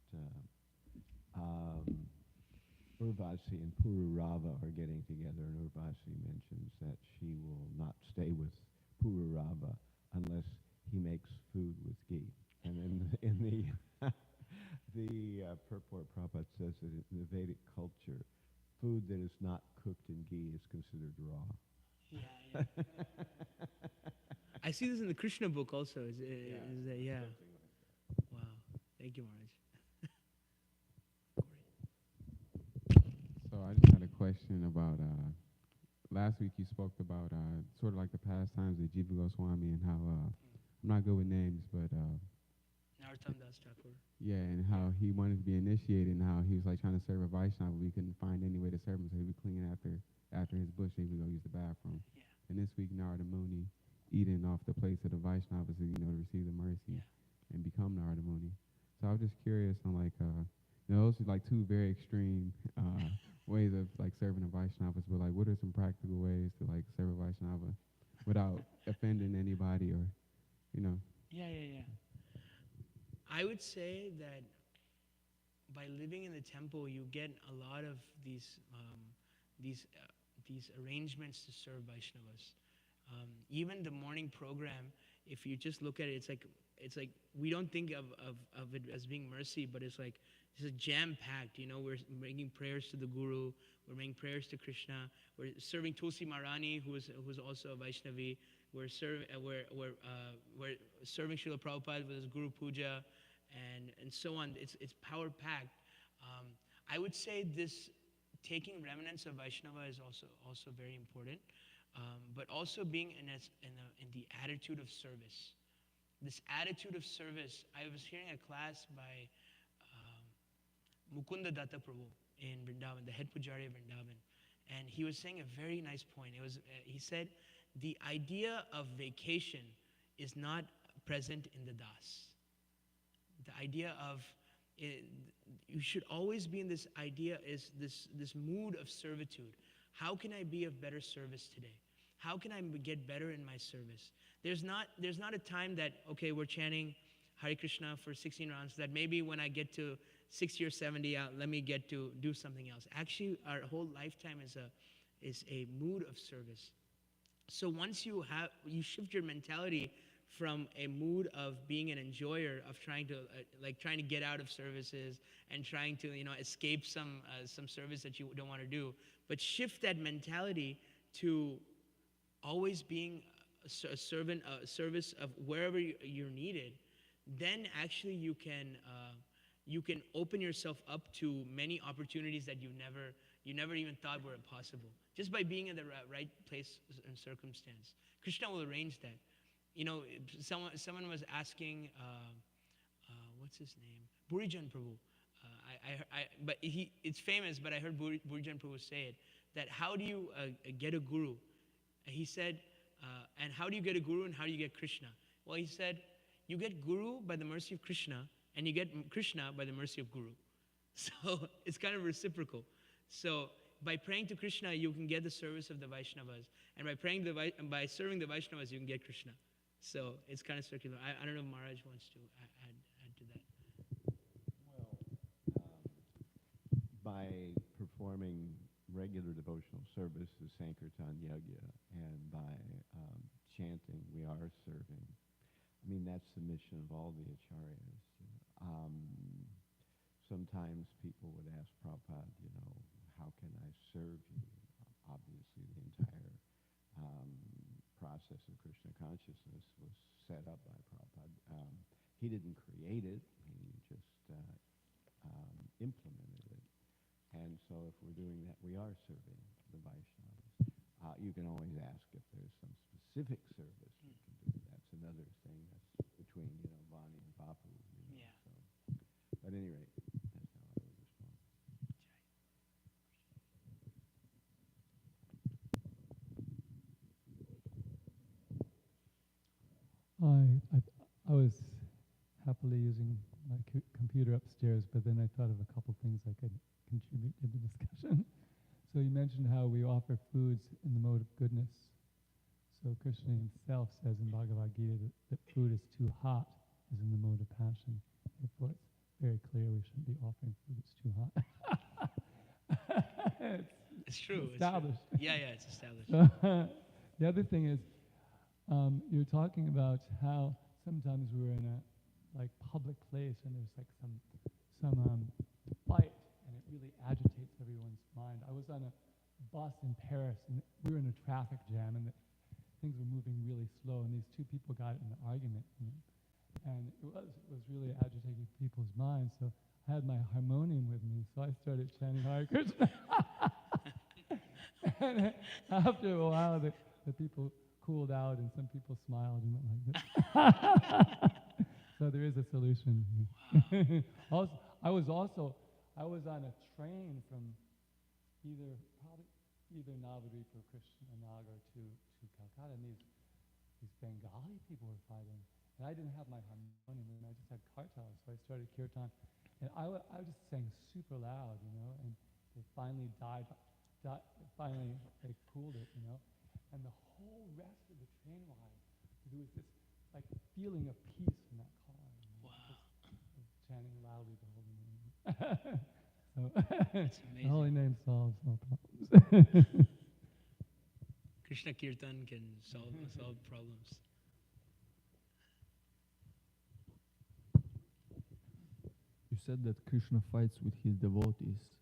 Urvasi and Pururava are getting together, and Urvasi mentions that she will not stay with Pururava unless he makes food with ghee. And in the purport, Prabhupada says that in the Vedic culture, food that is not cooked in ghee is considered raw. Yeah. I see this in the Krishna book also. Yeah. Wow. Thank you, Maharaj. So I just had a question about, last week you spoke about sort of like the pastimes of Jiva Goswami and how, I'm not good with names, but Narottam Das Thakur. yeah, and how he wanted to be initiated and how he was like trying to serve a Vaishnava, but we couldn't find any way to serve him, so he'd be cleaning after his bush, he would go use the bathroom. Yeah. And this week Narada Muni eating off the plates of the Vaishnavas, to receive the mercy and become Narada Muni. So I was just curious on like, those are like two very extreme ways of like serving a Vaishnavas, but like what are some practical ways to like serve a Vaishnava without offending anybody or, Yeah. I would say that by living in the temple, you get a lot of these arrangements to serve Vaishnavas. Even the morning program, if you just look at it, it's like we don't think of it as being mercy, but it's like it's a jam-packed. We're making prayers to the Guru, we're making prayers to Krishna, we're serving Tulsi Maharani, who's also a Vaishnavi. We're serving Srila Prabhupada with his Guru Puja, and so on. It's power-packed. I would say this taking remnants of Vaishnava is also very important, but also being in the attitude of service. This attitude of service. I was hearing a class by Mukunda Datta Prabhu in Vrindavan, the head pujari of Vrindavan, and he was saying a very nice point. He said, the idea of vacation is not present in the das. The idea of you should always be in this idea is this mood of servitude. How can I be of better service today? How can I get better in my service? There's not a time that, okay, we're chanting Hare Krishna for 16 rounds, that maybe when I get to 60 or 70, let me get to do something else. Actually, our whole lifetime is a mood of service. So once you shift your mentality from a mood of being an enjoyer, of trying to get out of services and trying to escape some service that you don't want to do, but shift that mentality to always being a servant, a service of wherever you're needed, then actually you can open yourself up to many opportunities that you never even thought were possible, just by being in the right place and circumstance. Krishna will arrange that. Someone was asking, what's his name? Burijan Prabhu. But it's famous, but I heard Burijan Prabhu say it, that how do you get a guru? he said, and how do you get a guru and how do you get Krishna? Well, he said, you get guru by the mercy of Krishna, and you get Krishna by the mercy of guru. So it's kind of reciprocal. So by praying to Krishna, you can get the service of the Vaishnavas, and by serving the Vaishnavas, you can get Krishna. So it's kind of circular. I don't know if Maharaj wants to add to that. By performing regular devotional service, the Sankirtan Yajna, and by chanting, we are serving. I mean, that's the mission of all the acharyas. Sometimes people would ask Prabhupada, how can I serve you? Obviously, the entire process of Krishna consciousness was set up by Prabhupada. He didn't create it, he just implemented it. And so if we're doing that, we are serving the Vaishnavas. You can always ask if there's some specific service we can do. That's another thing that's between, Vani and Bapu. Yeah. So. But at any rate, that's how I would respond. I was happily using my computer upstairs, but then I thought of a couple things I could contribute to the discussion. So you mentioned how we offer foods in the mode of goodness. So Krishna himself says in Bhagavad Gita that food is too hot is in the mode of passion. Therefore, it's very clear we shouldn't be offering food that's too hot. It's true. Established. It's true. Yeah, it's established. The other thing is, you're talking about how sometimes we're in a public place and there's some fight, and it really agitates everyone's mind. I was on a bus in Paris, and we were in a traffic jam, and things were moving really slow, and these two people got in an argument, and it was really agitating people's minds. So I had my harmonium with me, so I started chanting Hare Krishna. And after a while, the people cooled out, and some people smiled and went like this. So there is a solution. Also, I was on a train from either Navadvip or Krishnanagar to Calcutta, and these Bengali people were fighting, and I didn't have my harmonium, and I just had kartal, so I started kirtan, and I just sang super loud, and they finally died. Finally, they cooled it, and the whole rest of the train ride, there was this feeling of peace in that car. Wow. Just chanting loudly the holy name. So That's the amazing. holy name solves all problems. Krishna Kirtan can solve problems. You said that Krishna fights with his devotees.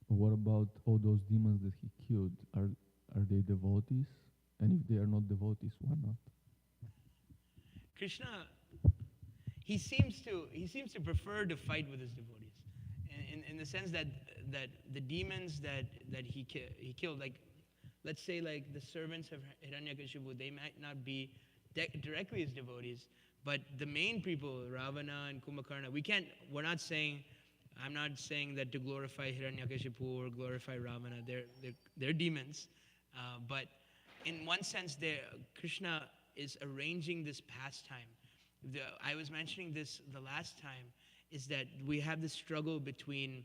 But what about all those demons that he killed? Are they devotees? And if they are not devotees, why not? Krishna, he seems to prefer to fight with his devotees, in the sense that the demons that he killed, let's say the servants of Hiranyakashipu, they might not be directly his devotees, but the main people, Ravana and Kumbhakarna, I'm not saying that to glorify Hiranyakashipu or glorify Ravana, they're demons, but in one sense, Krishna is arranging this pastime. I was mentioning this the last time, is that we have this struggle between,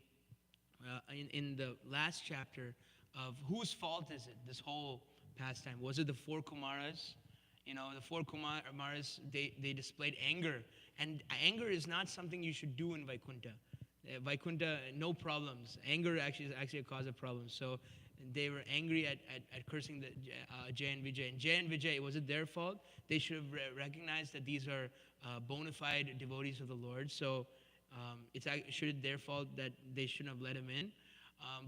in the last chapter, of whose fault is it, this whole pastime? Was it the four Kumaras? The four Kumaras, they displayed anger. And anger is not something you should do in Vaikuntha. Vaikuntha, no problems. Anger is actually a cause of problems. So they were angry at cursing the Jay and Vijay. And Jay and Vijay, was it their fault? They should have recognized that these are bona fide devotees of the Lord. So should it their fault that they shouldn't have let him in?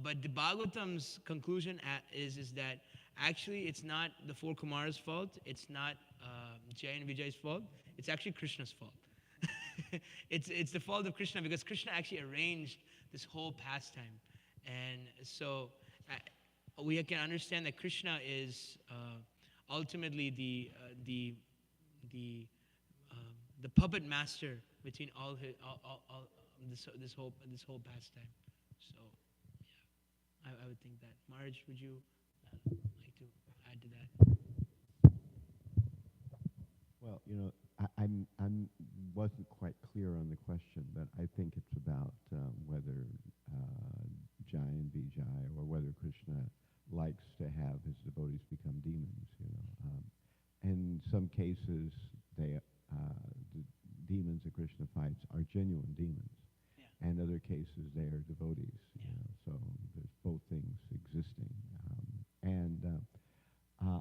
But the Bhagavatam's conclusion is that actually it's not the four Kumara's fault. It's not Jay and Vijay's fault. It's actually Krishna's fault. It's the fault of Krishna, because Krishna actually arranged this whole pastime. And so we can understand that Krishna is ultimately the puppet master between all this whole pastime. So yeah, I would think that. Maharaj, would you like to add to that? Well, I'm wasn't quite clear on the question, but I think it's about whether Jai and Vijay, or whether Krishna likes to have his devotees become demons. In some cases, the demons that Krishna fights are genuine demons, and other cases they are devotees. So there's both things existing,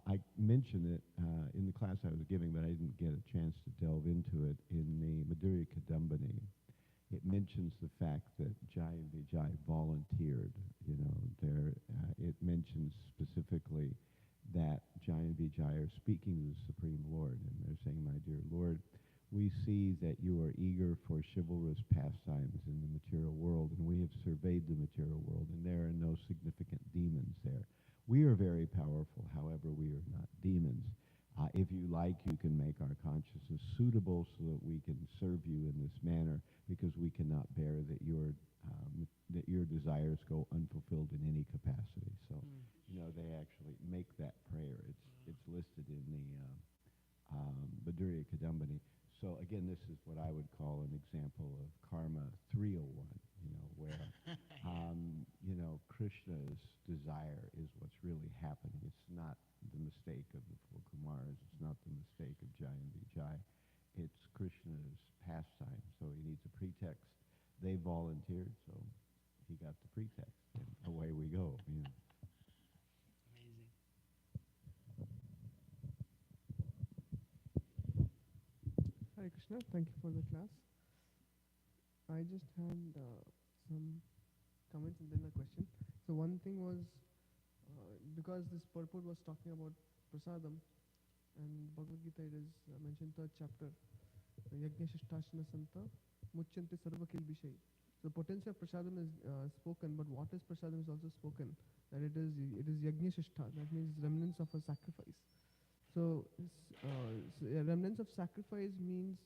I mentioned it in the class I was giving, but I didn't get a chance to delve into it. In the Madhurya Kadambini, it mentions the fact that Jai and Vijay volunteered. It mentions specifically that Jai and Vijay are speaking to the Supreme Lord, and they're saying, "My dear Lord, we see that you are eager for chivalrous pastimes in the material world, and we have surveyed the material world, and there are no significant demons there. We are very powerful, however, we are not demons. If you like, you can make our consciousness suitable so that we can serve you in this manner, because we cannot bear that your desires go unfulfilled in any capacity." So, they actually make that prayer. It's listed in the Madhurya Kadambini. So again, this is what I would call an example of karma 301, where Krishna's desire is what's really happening. It's not the mistake of the four Kumars. It's not the mistake of Jai and Vijay. It's Krishna's pastime. So he needs a pretext. They volunteered, so he got the pretext, and away we go. Amazing. Hare Krishna, thank you for the class. I just had some comments and then a question. So one thing was, because this purport was talking about prasadam, and Bhagavad Gita it is mentioned third chapter, Yajna Shishtashana Santa Muchyante Sarva Kilbishai. The potency of prasadam is spoken, but what is prasadam is also spoken. That it is Yajna Shishta, that means remnants of a sacrifice. So remnants of sacrifice means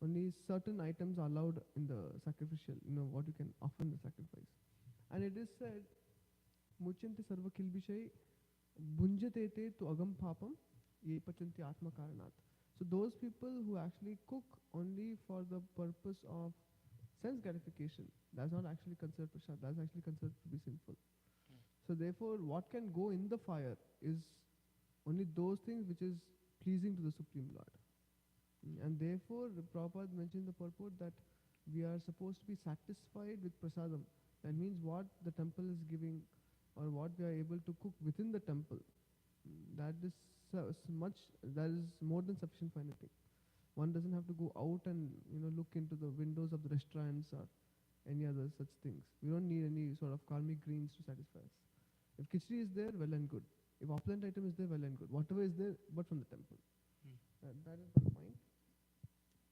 only certain items are allowed in the sacrificial, what you can offer in the sacrifice. And it is said, Muchyante Sarva Kilbishai Bhunjate te tu agam papam ye pachanti atma karanat. So those people who actually cook only for the purpose of sense gratification, that's not actually considered prasad, that's actually considered to be sinful. So therefore, what can go in the fire is only those things which is pleasing to the Supreme Lord. And therefore, Prabhupada mentioned the purport that we are supposed to be satisfied with prasadam. That means what the temple is giving, or what we are able to cook within the temple. That is more than sufficient for anything. One doesn't have to go out and look into the windows of the restaurants or any other such things. We don't need any sort of karmic greens to satisfy us. If khichdi is there, well and good. If opulent item is there, well and good. Whatever is there, but from the temple. That is one point.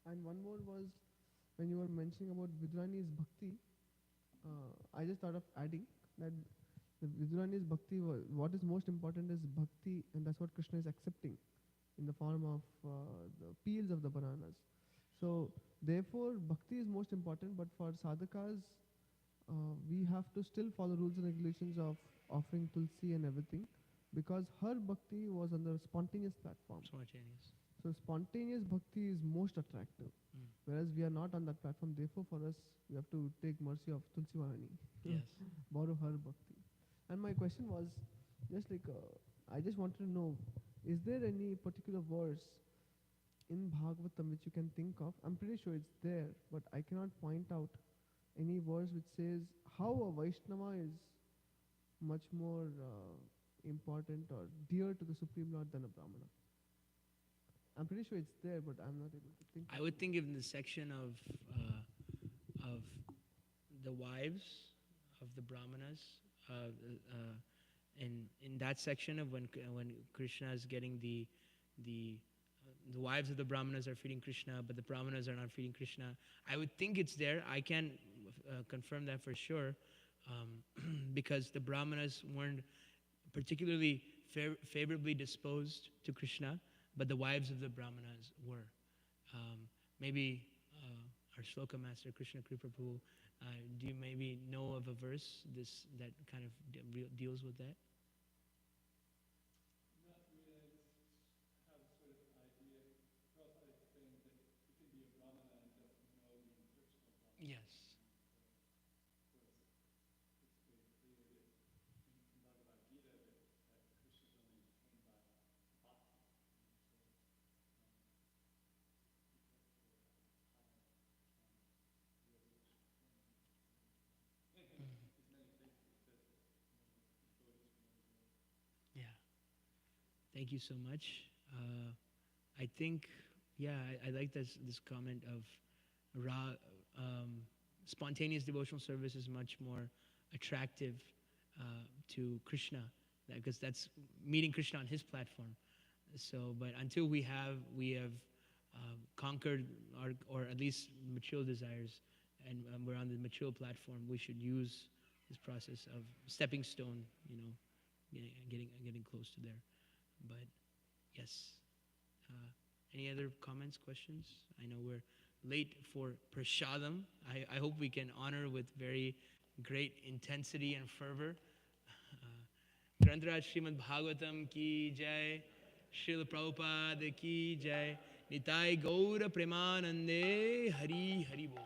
And one more was, when you were mentioning about Vidrani's bhakti, I just thought of adding that the Vidrani's bhakti, what is most important is bhakti, and that's what Krishna is accepting in the form of the peels of the bananas. So therefore, bhakti is most important, but for sadhakas, we have to still follow rules and regulations of offering tulsi and everything, because her bhakti was on the spontaneous platform. Spontaneous. So spontaneous bhakti is most attractive, whereas we are not on that platform. Therefore, for us, we have to take mercy of Tulsi Mahani, Yes. borrow her bhakti. And my question was, just like, I just wanted to know, is there any particular verse in Bhāgavatam which you can think of? I'm pretty sure it's there, but I cannot point out any verse which says how a Vaishnava is much more important or dear to the Supreme Lord than a Brahmana. I'm pretty sure it's there, but I'm not able to think. I would think in the section of the wives of the brahmanas, in that section of when Krishna is getting the wives of the brahmanas are feeding Krishna, but the brahmanas are not feeding Krishna. I would think it's there. I can't confirm that for sure, because the brahmanas weren't particularly favorably disposed to Krishna, but the wives of the brahmanas were. Maybe our shloka master, Krishna Kripa Prabhu, do you maybe know of a verse that kind of deals with that? Not really. I just have sort of an idea. Yes. Yeah. Thank you so much. I think, yeah, I like this comment of spontaneous devotional service is much more attractive to Krishna, because that's meeting Krishna on his platform. So, but until we have conquered our, or at least material desires, and we're on the material platform, we should use this process of stepping stone, getting close to there. But yes, any other comments, questions? I know we're late for Prashadam. I hope we can honor with very great intensity and fervor. Grantaraj Śrimad Bhāgavatam ki jai, Srila Prabhupada ki jai, Nitai Gaura Premanande Hari Hari Bol.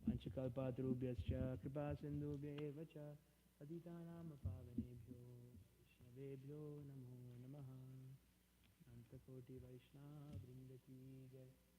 Vanchakalpatarubhyascha kripa sindhubhya cha patitanam pavanebhyo Vaishnavebhyo namo namaha. Antakoti Vaishnava Vrinda ki jai.